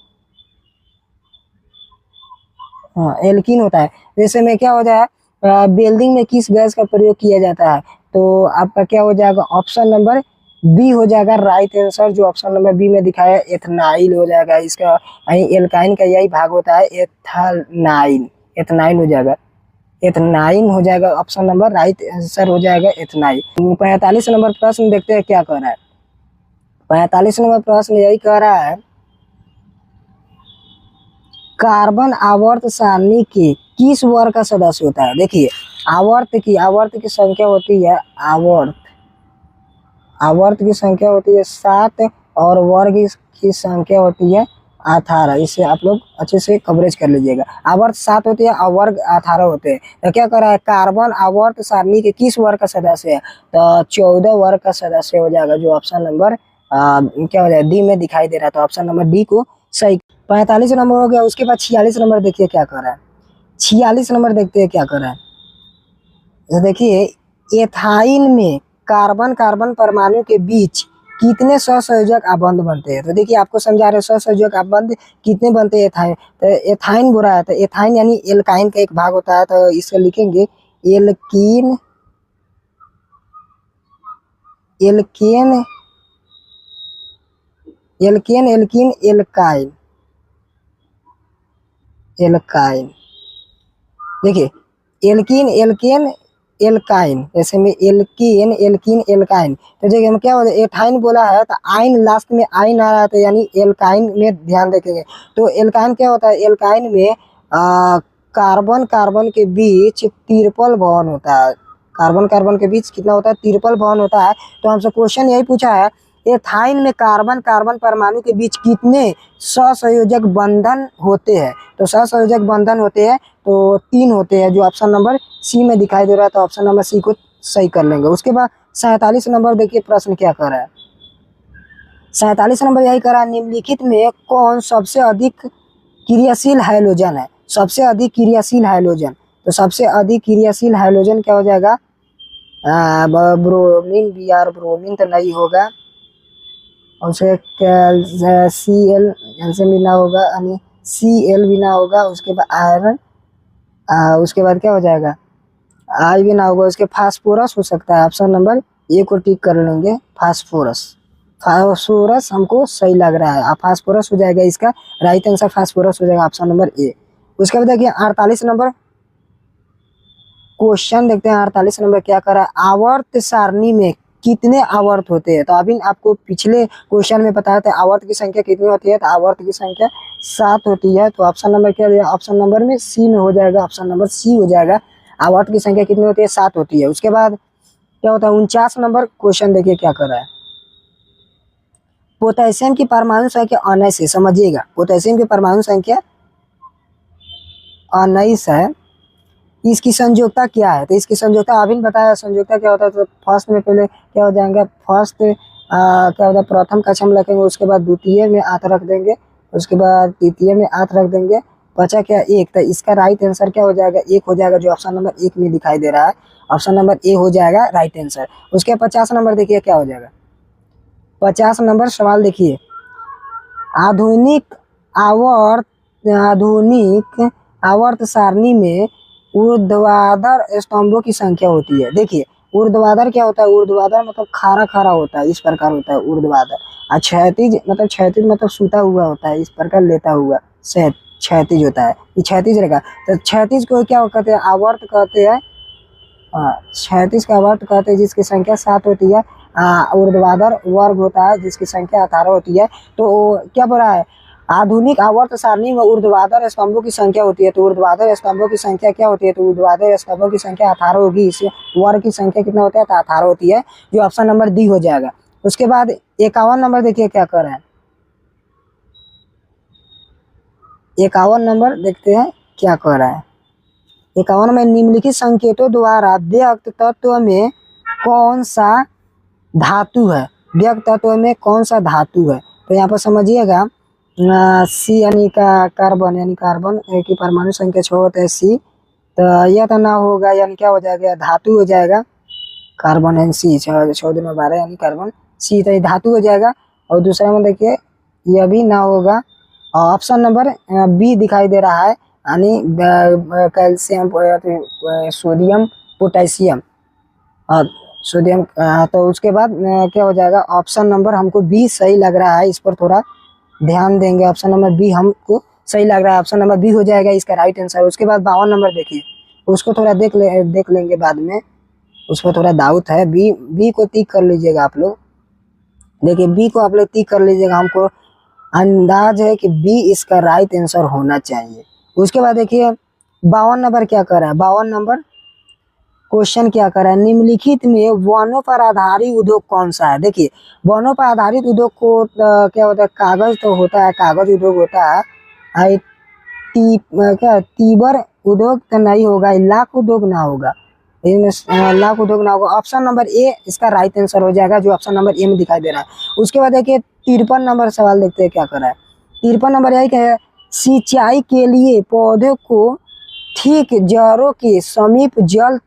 हाँ एल्कीन होता है। जैसे में क्या हो जाए, वेल्डिंग में किस गैस का प्रयोग किया जाता है? तो आपका क्या हो जाएगा, ऑप्शन नंबर बी हो जाएगा राइट आंसर। जो ऑप्शन नंबर बी में दिखाया है एथनाइल हो जाएगा इसका। एल्काइन का यही भाग होता है एथनाइल, एथनाइल हो जाएगा, एथनाइन हो जाएगा ऑप्शन नंबर राइट आंसर हो जाएगा एथनाइल। 45 नंबर प्रश्न देखते हैं क्या कह रहा है। 45 नंबर प्रश्न यही कह रहा है, कार्बन आवर्त सारणी के किस वर्ग का सदस्य होता है? देखिए, आवर्त की संख्या होती है, आवर्त की संख्या होती है 7 और वर्ग की संख्या होती है 18। इसे आप लोग अच्छे से कवरेज कर लीजिएगा। आवर्त 7 होती है और वर्ग 18 होते हैं। तो क्या कर रहा है, कार्बन आवर्त सारणी के किस वर्ग का सदस्य है? तो 14 वर्ग का सदस्य हो जाएगा, जो ऑप्शन नंबर क्या हो जाएगा, डी में दिखाई दे रहा है। तो ऑप्शन नंबर डी को सही। 45 नंबर हो गया। उसके बाद 46 नंबर देखिए क्या कर रहा है। 46 नंबर देखते हैं क्या कर रहा है। तो देखिए, एथाइन में कार्बन कार्बन परमाणु के बीच कितने सहसंयोजक आबंध बनते हैं? तो देखिए, आपको समझा रहे सहसंयोजक आबंध कितने बनते हैं एथाइन। तो एथाइन बोला है, तो एथाइन यानी एल्काइन का एक भाग होता है। तो इसको लिखेंगे alkene, alkane, alkane, alkene, alkyne, alkyne. देखिए, एल्कीन, एल्केन, एल्काइन, जैसे में एल्कीन, एल्कीन, एल्काइन। तो देखिए हम क्या होता है, एथाइन बोला है तो आइन लास्ट में आइन आ रहा है, तो यानी एल्काइन में ध्यान रखेंगे। तो एल्काइन क्या होता है, एल्काइन में कार्बन कार्बन के बीच ट्रिपल बॉन्ड होता है। कार्बन कार्बन के बीच कितना होता है, ट्रिपल बॉन्ड होता है। तो हमसे क्वेश्चन यही पूछा है, एथाइन में कार्बन कार्बन परमाणु के बीच कितने सहसंयोजक बंधन होते हैं? तो सहसंयोजक बंधन होते हैं तो 3 होते हैं, जो ऑप्शन नंबर सी में दिखाई दे रहा है। तो ऑप्शन नंबर सी को सही कर लेंगे। उसके बाद 47 नंबर देखिए प्रश्न क्या कर रहा है। 47 नंबर यही कर रहा है, निम्नलिखित में कौन सबसे अधिक क्रियाशील हाइड्रोजन है? सबसे अधिक क्रियाशील हाइड्रोजन, तो सबसे अधिक क्रियाशील हाइड्रोजन क्या हो जाएगा, ब्रोमीन, बी आर ब्रोमीन तो नहीं होगा, और उसे सी एल से भी ना होगा, यानी सी एल भी ना होगा। उसके बाद आयरन, उसके बाद क्या हो जाएगा, आई भी ना होगा। उसके फास्फोरस हो सकता है, ऑप्शन नंबर ए को टिक कर लेंगे, फास्फोरस। फास्फोरस हमको सही लग रहा है, फास्फोरस हो जाएगा इसका राइट आंसर, फास्फोरस हो जाएगा ऑप्शन नंबर ए। उसके बाद देखिए 48 नंबर क्वेश्चन देखते हैं। 48 नंबर क्या कर रहा है, आवर्त सारणी में कितने आवर्त होते हैं? तो अभी आपको पिछले क्वेश्चन में बताया था आवर्त की संख्या कितनी होती है, तो आवर्त की संख्या 7 होती है। तो ऑप्शन नंबर क्या है, ऑप्शन नंबर में सी में हो जाएगा, ऑप्शन नंबर सी हो जाएगा। आवर्त की संख्या कितनी होती है, 7 होती है। उसके बाद क्या होता है, 49 नंबर क्वेश्चन देखिए क्या कर रहा है, पोटेशियम की परमाणु संख्या 19 है। समझिएगा, पोटेशियम की परमाणु संख्या 19 है, इसकी संयोजकता क्या है? तो इसकी संयोजकता अभी बताया, संयोजकता क्या होता है। तो फर्स्ट में पहले क्या हो जाएंगे, फर्स्ट क्या होता है, प्रथम कक्षा में रखेंगे, उसके बाद द्वितीय में आठ रख देंगे, उसके बाद तृतीय में आठ रख देंगे, बचा क्या, एक। तो इसका राइट आंसर क्या हो जाएगा, एक हो जाएगा, जो ऑप्शन नंबर 1 में दिखाई दे रहा है। ऑप्शन नंबर ए हो जाएगा राइट आंसर। उसके 50 नंबर देखिए क्या हो जाएगा। 50 नंबर सवाल देखिए, आधुनिक आधुनिक आवर्त सारणी में ऊर्ध्वाधर स्तंभों की संख्या होती है। देखिए, ऊर्ध्वाधर क्या होता है, ऊर्ध्वाधर मतलब खारा खारा होता है, इस प्रकार होता है ऊर्ध्वाधर। और क्षैतिज मतलब सूता हुआ होता है, इस प्रकार लेता हुआ क्षैतिज होता है, ये क्षैतिज रहेगा। तो क्षैतिज को क्या कहते हैं, आवर्त कहते हैं। क्षैतिज का आवर्त कहते हैं जिसकी संख्या 7 होती है। ऊर्ध्वाधर वर्ग होता है जिसकी संख्या 18 होती है। तो क्या बोला है, आधुनिक आवर्त सारणी में ऊर्ध्वाधर स्तंभों की संख्या होती है। तो ऊर्ध्वाधर स्तंभों की संख्या क्या होती है, तो ऊर्ध्वाधर स्तंभों की संख्या 18 होगी। इस वर्ग की संख्या कितना होता है, तो 18 होती है, जो ऑप्शन नंबर डी हो जाएगा। उसके बाद 51 नंबर देखिए क्या कर रहा है। 51 नंबर देखते हैं क्या कर रहा है। 51 में निम्नलिखित संकेतों द्वारा व्यक्त तत्व में कौन सा धातु है, व्यक्त तत्व में कौन सा धातु है। तो यहाँ पर समझिएगा सी यानी का कार्बन, यानी कार्बन की परमाणु संख्या 6 होता है सी, तो यह तो ना होगा, यानी क्या हो जाएगा, धातु हो जाएगा। कार्बन एन सी 6 दिन में 12 यानी कार्बन सी, तो ये धातु हो जाएगा। और दूसरा में देखिए यह भी ना होगा। ऑप्शन नंबर बी दिखाई दे रहा है, यानी कैल्शियम, सोडियम, पोटेशियम और सोडियम। तो उसके बाद क्या हो जाएगा, ऑप्शन नंबर हमको बी सही लग रहा है, इस पर थोड़ा ध्यान देंगे। ऑप्शन नंबर बी हमको सही लग रहा है, ऑप्शन नंबर बी हो जाएगा इसका राइट आंसर। उसके बाद 52 नंबर देखिए, उसको थोड़ा देख लेंगे बाद में, उस पर थोड़ा डाउट है। बी को टिक कर लीजिएगा आप लोग। देखिए बी को आप लोग टिक कर लीजिएगा, हमको अंदाज है कि बी इसका राइट आंसर होना चाहिए। उसके बाद देखिए 52 नंबर क्या कर रहा है, 52 नंबर क्वेश्चन क्या कर रहा है, निम्नलिखित में वनों पर आधारित उद्योग कौन सा है। देखिए वनों पर आधारित उद्योग को क्या होता है, कागज तो होता है, कागज उद्योग होता है। क्या तीबर उद्योग तो नहीं होगा, लाख उद्योग ना होगा, लाख उद्योग ना होगा। ऑप्शन नंबर ए इसका राइट आंसर हो जाएगा, जो ऑप्शन नंबर ए में दिखाई दे रहा है। उसके बाद देखिए 53 नंबर सवाल देखते हैं क्या कर रहा है। 53 नंबर यही है, सिंचाई के लिए पौधे को ठीक जड़ों के समीप जल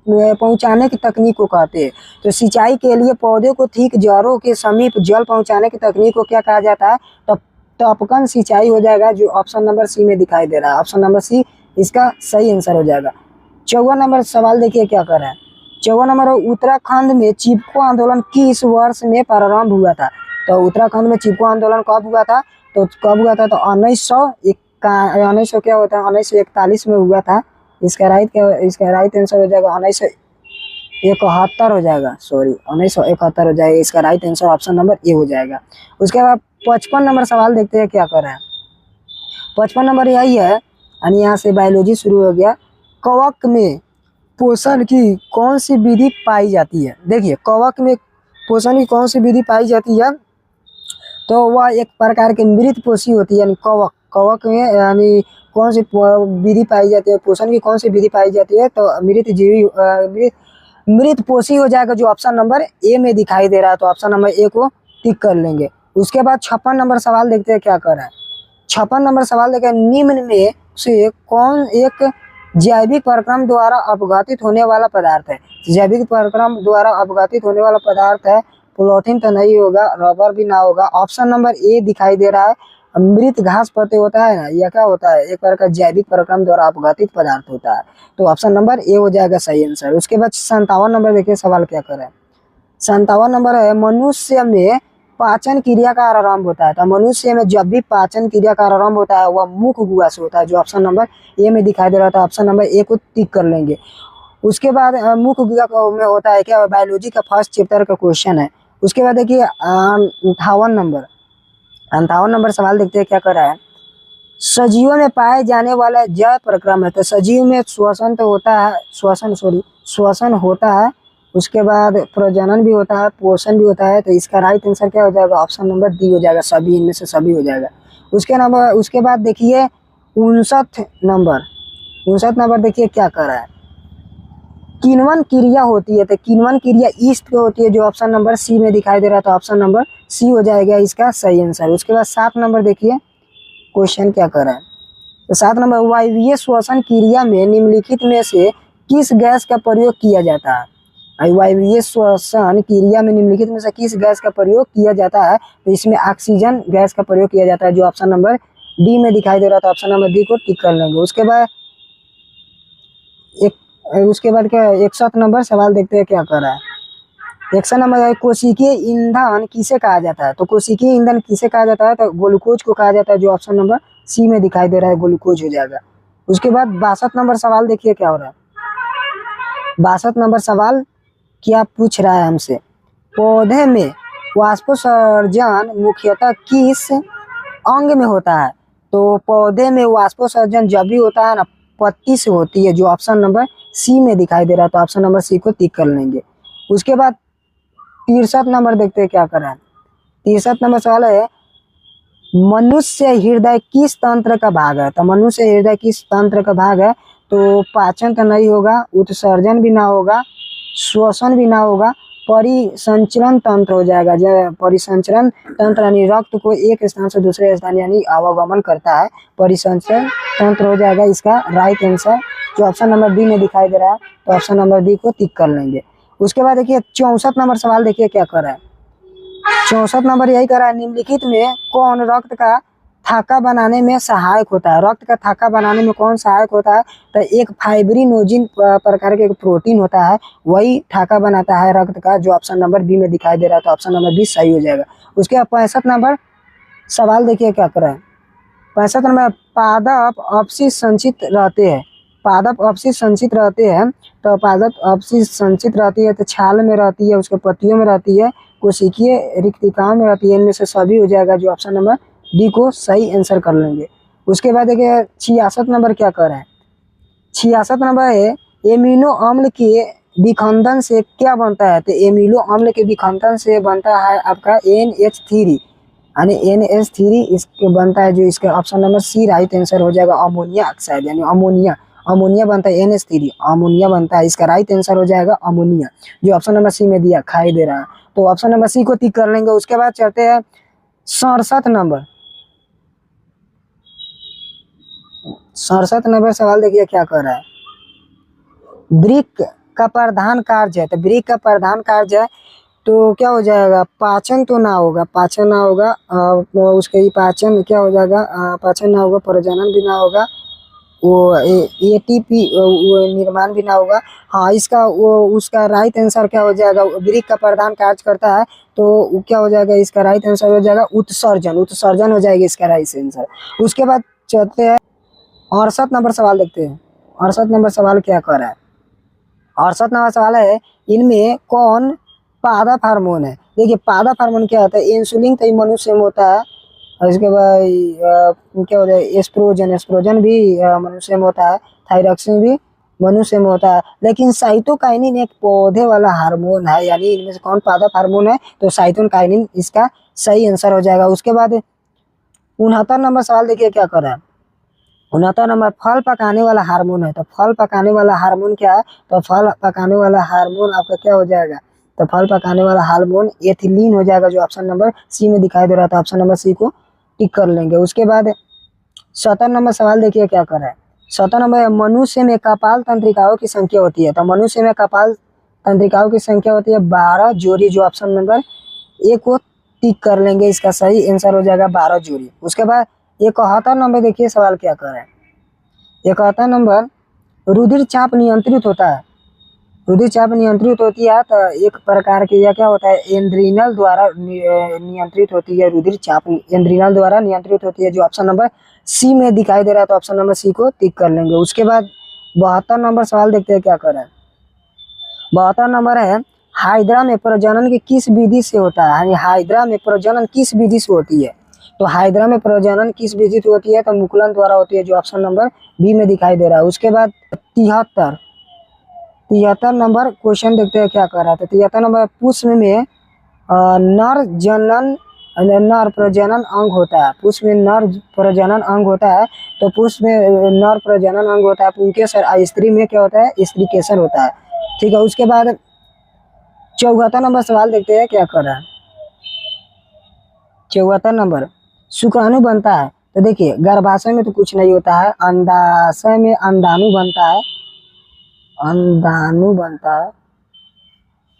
पहुंचाने की तकनीक को कहते हैं। तो सिंचाई के लिए पौधे को ठीक जड़ों के समीप जल पहुंचाने की तकनीक को क्या कहा जाता है, तो टपकन सिंचाई हो जाएगा, जो ऑप्शन नंबर सी में दिखाई दे रहा है। ऑप्शन नंबर सी इसका सही आंसर हो जाएगा। 54 नंबर सवाल देखिए क्या कर रहा है। 54 नंबर, उत्तराखंड में चिपको आंदोलन किस वर्ष में प्रारंभ हुआ था। तो उत्तराखंड में चिपको आंदोलन कब हुआ था, तो कब हुआ था, तो 1900 क्या होता है, 1941 में हुआ था। इसका राइट आंसर हो जाएगा 1971 हो जाएगा, सॉरी 1971 हो जाएगा, इसका right answer option number A हो जाएगा। उसके बाद 55 नंबर सवाल देखते हैं क्या कर रहा है। 55 नंबर यही है, यानी यहाँ से बायोलॉजी शुरू हो गया। कवक में पोषण की कौन सी विधि पाई जाती है। देखिए कवक में पोषण की कौन सी विधि पाई जाती है, तो वह एक प्रकार की मृत पोषी होती है, यानी कवक में यानी कौन सी विधि पाई जाती है, पोषण की कौन सी विधि पाई जाती है, तो मृत पोषी हो जाएगा, जो ऑप्शन नंबर ए में दिखाई दे रहा है। तो ऑप्शन नंबर ए को टिक कर लेंगे। उसके बाद 56 नंबर सवाल देखते हैं क्या कर रहा है। 56 नंबर सवाल देखिए, निम्न में से कौन एक जैविक प्रक्रम द्वारा अपघटित होने वाला पदार्थ है। जैविक प्रक्रम द्वारा अपघटित होने वाला पदार्थ है, पॉलीथीन तो नहीं होगा, रबर भी ना होगा। ऑप्शन नंबर ए दिखाई दे रहा है, मृत घास पत्ते होता है ना, यह क्या होता है, एक प्रकार का जैविक प्रक्रम द्वारा अपघटित पदार्थ होता है। तो ऑप्शन नंबर ए हो जाएगा सही आंसर। उसके बाद 57 नंबर देखिए सवाल क्या कर रहा है। 57 नंबर है, मनुष्य में पाचन क्रिया का आरंभ होता है। तो मनुष्य में जब भी पाचन क्रिया का आरंभ होता है वह मुख गुहा से होता है, जो ऑप्शन नंबर ए में दिखाई दे रहा था। ऑप्शन नंबर ए को टिक कर लेंगे। उसके बाद मुख गुहा में होता है क्या, बायोलॉजी का फर्स्ट चैप्टर का क्वेश्चन है। उसके बाद देखिए 58 नंबर सवाल देखते हैं क्या कर रहा है। सजीवों में पाए जाने वाला जैव प्रक्रम है। तो सजीव में श्वसन तो होता है, श्वसन होता है, उसके बाद प्रजनन भी होता है, पोषण भी होता है। तो इसका राइट आंसर क्या हो जाएगा, ऑप्शन नंबर डी हो जाएगा, सभी इनमें से सभी हो जाएगा। उसके बाद देखिए 59 नंबर देखिए क्या कर रहा है। किण्वन क्रिया होती है, तो किण्वन क्रिया ईस्ट पे होती है, जो ऑप्शन नंबर सी में दिखाई दे रहा है। तो ऑप्शन नंबर सी हो जाएगा इसका सही आंसर। उसके बाद 7 नंबर देखिए क्वेश्चन क्या कर रहा है। तो 7 नंबर, वायवीय श्वसन क्रिया में निम्नलिखित में से किस गैस का प्रयोग किया जाता है। वायवीय श्वसन क्रिया में निम्नलिखित में से किस गैस का प्रयोग किया जाता है, तो इसमें ऑक्सीजन गैस का प्रयोग किया जाता है, जो ऑप्शन नंबर डी में दिखाई दे रहा था। ऑप्शन नंबर डी को टिक कर लेंगे। उसके बाद क्या 61 नंबर सवाल देखते हैं क्या कर रहा है। 61 नंबर है, कोशिकीय ईंधन किसे कहा जाता है। तो कोशिकीय ईंधन किसे कहा जाता है, तो ग्लूकोज को कहा जाता है, जो ऑप्शन नंबर सी में दिखाई दे रहा है, ग्लूकोज हो जाएगा। उसके बाद 62 नंबर सवाल देखिए क्या हो रहा है। 62 नंबर सवाल क्या पूछ रहा है हमसे, पौधे में वाष्पोत्सर्जन मुख्यतः किस अंग में होता है। तो पौधे में वाष्पोत्सर्जन जब भी होता है ना, पत्ती से होती है, जो ऑप्शन नंबर सी में दिखाई दे रहा है। तो ऑप्शन नंबर सी को टिक कर लेंगे। उसके बाद 63 नंबर देखते हैं क्या कर रहा है। 63 नंबर सवाल है, मनुष्य हृदय किस तंत्र का भाग है। तो मनुष्य हृदय किस तंत्र का भाग है, तो पाचन तो नहीं होगा, उत्सर्जन भी ना होगा, श्वसन भी ना होगा, परिसंचरण तंत्र हो जाएगा। जो परिसंचरण तंत्र यानी रक्त को एक स्थान से दूसरे स्थान यानी आवागमन करता है, परिसंचरण तंत्र हो जाएगा इसका राइट आंसर, जो ऑप्शन नंबर डी में दिखाई दे रहा है। तो ऑप्शन नंबर डी को टिक कर लेंगे। उसके बाद देखिए 64 नंबर सवाल देखिए क्या कर रहा है। 64 नंबर यही कर रहा है, निम्नलिखित में कौन रक्त का थाका बनाने में सहायक होता है। रक्त का थाका बनाने में कौन सहायक होता है? तो एक फाइब्रिनोजिन प्रकार के एक प्रोटीन होता है, वही थाका बनाता है रक्त का, जो ऑप्शन नंबर बी में दिखाई दे रहा है। तो ऑप्शन नंबर बी सही हो जाएगा। उसके बाद 65 नंबर सवाल देखिए क्या कर रहा है। 65 नंबर, पादप अपशिष्ट संचित रहते हैं। पादप अपशिष्ट संचित रहते हैं, तो पादप अपशिष्ट संचित रहती है तो छाल में रहती है, उसके पत्तियों में रहती है, कोशिकीय रिक्तिकाओं में रहती है। इनमें से सभी हो जाएगा, जो ऑप्शन नंबर डी को सही आंसर कर लेंगे। उसके बाद देखिए 66 नंबर क्या कर रहा है। 66 नंबर है, एमिनो अम्ल के विखंडन से क्या बनता है। तो एमिनो अम्ल के विखंडन से बनता है आपका NH3 यानी NH3 इसके बनता है, जो इसका option number C right answer हो जाएगा। अमोनिया ऑक्साइड यानी अमोनिया, अमोनिया बनता है NH3, अमोनिया बनता है, इसका राइट आंसर हो जाएगा अमोनिया, जो ऑप्शन नंबर सी में दिया खाई दे रहा है। तो ऑप्शन नंबर सी को टिक कर लेंगे। उसके बाद चलते हैं 67 नंबर। 67 नंबर सवाल देखिए क्या कर रहा है। वृक्क का प्रधान कार्य है, तो वृक्क का प्रधान कार्य है तो क्या हो जाएगा, पाचन तो ना होगा, पाचन ना होगा, तो उसके पाचन क्या हो जाएगा, पाचन ना होगा, प्रजनन भी ना होगा, वो ATP वो निर्माण भी ना होगा। हाँ, इसका वो उसका राइट आंसर क्या हो जाएगा, वृक्क का प्रधान कार्य करता है तो वो क्या हो जाएगा, इसका राइट आंसर हो जाएगा उत्सर्जन, उत्सर्जन हो जाएगी इसका राइट आंसर। उसके बाद चलते हैं 68 नंबर सवाल देखते हैं। 68 नंबर सवाल क्या कर रहा है। 68 नंबर सवाल है, इनमें कौन पादप हार्मोन है। देखिए पादप हार्मोन क्या होता है, इंसुलिन तो मनुष्य में होता है, और इसके बाद क्या होता है, एस्ट्रोजन, एस्ट्रोजन भी मनुष्य में होता है, थायरॉक्सिन भी मनुष्य में होता है। लेकिन साइटोकाइनिन एक पौधे वाला हार्मोन है, यानी इनमें से कौन पादप हार्मोन है, तो साइटोकाइनिन इसका सही आंसर हो जाएगा। उसके बाद 69 नंबर सवाल देखिए क्या कर रहा है। 69 नंबर, फल पकाने वाला हार्मोन है, तो फल पकाने वाला हार्मोन क्या है, तो फल पकाने वाला हार्मोन आपका क्या हो जाएगा, तो फल पकाने वाला हार्मोन एथिलीन हो जाएगा, जो ऑप्शन नंबर सी में दिखाई दे रहा था। ऑप्शन नंबर सी को टिक कर लेंगे। उसके बाद 70 नंबर सवाल देखिए क्या कर रहा है। 70 नंबर, मनुष्य में कपाल तंत्रिकाओं की संख्या होती है, तो मनुष्य में कपाल तंत्रिकाओं की संख्या होती है 12 जोड़ी, जो ऑप्शन नंबर ए को टिक कर लेंगे, इसका सही आंसर हो जाएगा 12 जोड़ी। उसके बाद 71 नंबर देखिए सवाल क्या कर रहा है। 71 नंबर, रुधिर चाप नियंत्रित होता है, रुधिर चाप नियंत्रित होती है, तो एक प्रकार की यह क्या होता है, एड्रीनल द्वारा नियंत्रित होती है, रुधिर चाप एड्रीनल द्वारा नियंत्रित होती है, जो ऑप्शन नंबर सी में दिखाई दे रहा है। तो ऑप्शन नंबर सी को टिक कर लेंगे। उसके बाद 72 नंबर सवाल देखते हैं क्या कर रहा है। 72 नंबर है, हाइड्रा में प्रजनन की किस विधि से होता है, यानी हाइड्रा में प्रजनन किस विधि से होती है, तो हाइड्रा में प्रजनन किस विधि से होती है, तो मुकुलन द्वारा होती है, जो ऑप्शन नंबर बी में दिखाई दे रहा है। उसके बाद 73 नंबर क्वेश्चन देखते हैं क्या कर रहा था। 73 नंबर, पुष्प में नर जनन नर प्रजनन अंग होता है, पुष्प में नर प्रजनन अंग होता है, तो पुष्प में नर प्रजनन अंग होता है पुंकेसर, स्त्री में क्या होता है, स्त्रीकेसर होता है। ठीक है। उसके बाद 74 नंबर सवाल देखते हैं क्या कर रहा है। 74 नंबर, शुक्राणु बनता है, तो देखिए गर्भाशय में तो कुछ नहीं होता है, अंडाशय में अंडाणु बनता है, अंडाणु बनता है,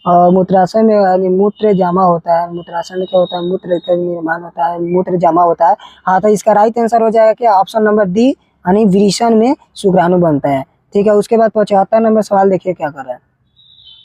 और मूत्राशय में यानी मूत्र जमा होता है, मूत्राशय में क्या होता है, मूत्र का निर्माण होता है, मूत्र जमा होता है। हाँ, तो इसका राइट आंसर हो जाएगा क्या, ऑप्शन नंबर डी यानी वृषण में शुक्राणु बनता है। ठीक है। उसके बाद 75 नंबर सवाल देखिए क्या कर रहा है।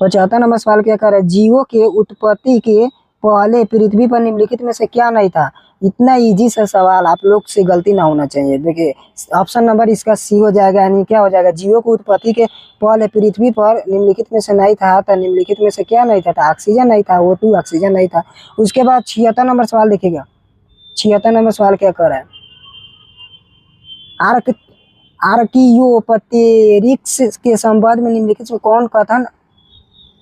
75 नंबर सवाल क्या कर रहा है, जीवों के उत्पत्ति के पहले पृथ्वी पर निम्नलिखित में से क्या नहीं था। इतना इजी सा सवाल, आप लोग से गलती ना होना चाहिए। देखिए ऑप्शन नंबर इसका सी हो जाएगा, यानी क्या हो जाएगा, जीवों की उत्पत्ति के पहले पृथ्वी पर निम्नलिखित में से नहीं था, तो निम्नलिखित में से क्या नहीं था, तो ऑक्सीजन नहीं था, O2 ऑक्सीजन नहीं था। उसके बाद 76 नंबर सवाल देखिएगा। 76 नंबर सवाल क्या कर रहा है, आर्क आर्कियोपटेरिक्स के संबंध में निम्नलिखित में कौन कथन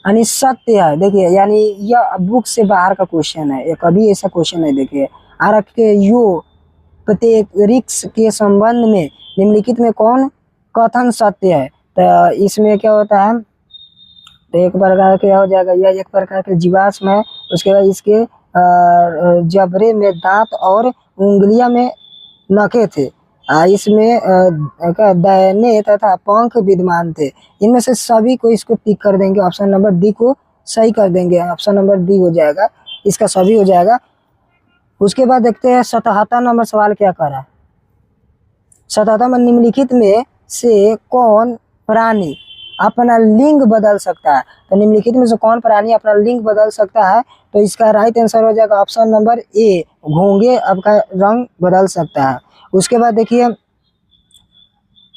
यानी सत्य है। देखिए यानी यह बुक से बाहर का क्वेश्चन है, ये कभी ऐसा क्वेश्चन है। देखिए आर्कियोपटेरिक्स के संबंध में निम्नलिखित में कौन कथन सत्य है, तो इसमें क्या होता है, तो एक प्रकार के हो जाएगा, यह एक प्रकार के जीवाश्म है। उसके बाद इसके जबड़े में दांत और उंगलियां में नखें थे। इसमें दाहिने तथा पंख विद्यमान थे। इनमें से सभी को इसको टिक कर देंगे, ऑप्शन नंबर डी को सही कर देंगे, ऑप्शन नंबर डी हो जाएगा, इसका सभी हो जाएगा। उसके बाद देखते हैं 77 नंबर सवाल क्या कर रहा है। 77 में निम्नलिखित में से कौन प्राणी अपना लिंग बदल सकता है? तो निम्नलिखित में से कौन प्राणी अपना लिंग बदल सकता है? तो इसका राइट आंसर हो जाएगा ऑप्शन नंबर ए, घोंघे आपका रंग बदल सकता है। उसके बाद देखिए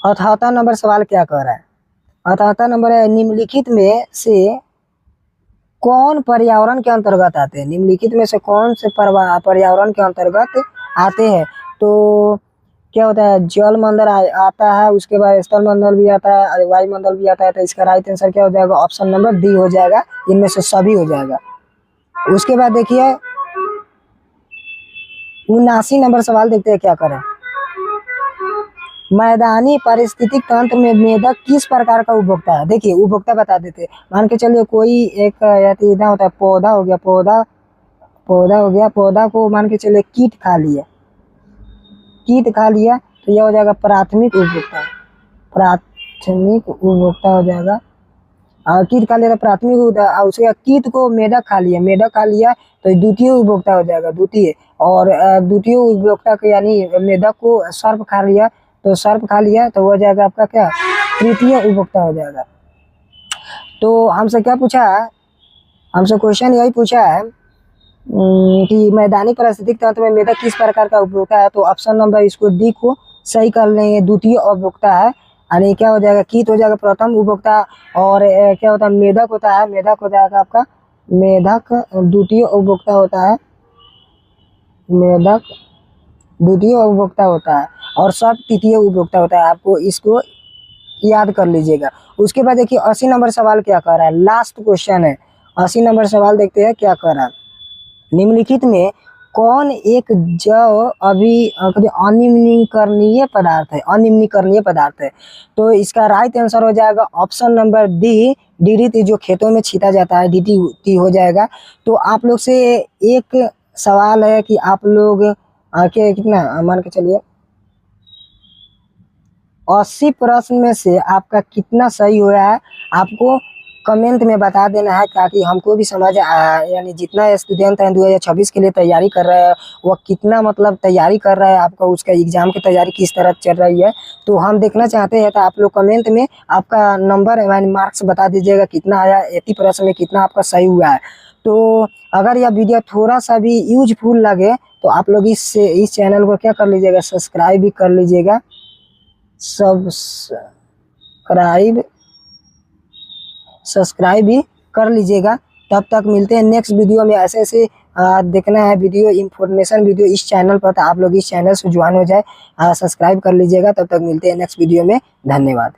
78 नंबर सवाल क्या कह रहा है। 78 नंबर है, निम्नलिखित में से कौन पर्यावरण के अंतर्गत आते हैं? निम्नलिखित में से कौन से पर्यावरण के अंतर्गत आते हैं? तो क्या होता है, जल मंडल आता है, उसके बाद स्थल मंडल भी आता है, वायुमंडल भी आता है। तो इसका राइट आंसर क्या हो जाएगा, ऑप्शन नंबर डी हो जाएगा, इनमें से सभी हो जाएगा। उसके बाद देखिए 79 नंबर सवाल देखते हैं क्या करें। मैदानी पारिस्थितिक तंत्र में मेढक किस प्रकार का उपभोक्ता है? देखिए उपभोक्ता बता देते हैं। मान के चलिए कोई एक इतना होता है, पौधा हो गया, पौधा हो गया, पौधा को मान के चलिए कीट खा लिया, तो यह हो जाएगा प्राथमिक उपभोक्ता, प्राथमिक उपभोक्ता हो जाएगा। और कीट खा लिया तो प्राथमिक उपभोक्ता, उसके बाद कीट को मेढक खा लिया तो द्वितीय उपभोक्ता हो जाएगा, द्वितीय। और द्वितीय उपभोक्ता को यानी मेढक को सर्प खा लिया तो वो हो जाएगा आपका क्या, तृतीय उपभोक्ता हो जाएगा। तो हमसे क्या पूछा है, हमसे क्वेश्चन यही पूछा है कि मैदानी पारिस्थितिक तंत्र में मेढक किस प्रकार का उपभोक्ता है? तो ऑप्शन नंबर इसको डी को सही कर लेंगे, द्वितीय उपभोक्ता है। यानी क्या हो जाएगा, कीट हो जाएगा प्रथम उपभोक्ता, और क्या होता है, मेढक होता है, मेढक हो जाएगा आपका, मेढक द्वितीय उपभोक्ता होता है, मेढक द्वितीय उपभोक्ता होता है, और सर्प तृतीय उपभोक्ता होता है। आपको इसको याद कर लीजिएगा। उसके बाद देखिए 80 नंबर सवाल क्या कर रहा है, लास्ट क्वेश्चन है। 80 नंबर सवाल देखते हैं क्या कर रहा है। निम्नलिखित में कौन एक जैव अनिम्नीकरणीय पदार्थ है? तो इसका राइट आंसर हो जाएगा ऑप्शन नंबर डी, डीडीटी, जो खेतों में छीटा जाता है, डीडीटी हो जाएगा। तो आप लोग से एक सवाल है कि आप लोग के कितना मान के चलिए 80 प्रश्न में से आपका कितना सही हुआ है, आपको कमेंट में बता देना है, ताकि हमको भी समझ यानी जितना स्टूडेंट है 2026 के लिए तैयारी कर रहा है, वह कितना मतलब तैयारी कर रहा है, आपका उसका एग्ज़ाम की तैयारी किस तरह चल रही है, तो हम देखना चाहते हैं। तो आप लोग कमेंट में आपका नंबर यानी मार्क्स बता दीजिएगा, कितना आया, 80 प्रश्न में कितना आपका सही हुआ है। तो अगर यह वीडियो थोड़ा सा भी यूजफुल लगे तो आप लोग इस चैनल को क्या कर लीजिएगा, सब्सक्राइब भी कर लीजिएगा, सब्सक्राइब भी कर लीजिएगा। तब तक मिलते हैं नेक्स्ट वीडियो में। ऐसे देखना है वीडियो, इंफॉर्मेशन वीडियो इस चैनल पर, तो आप लोग इस चैनल से ज्वाइन हो जाए, सब्सक्राइब कर लीजिएगा। तब तक मिलते हैं नेक्स्ट वीडियो में, धन्यवाद।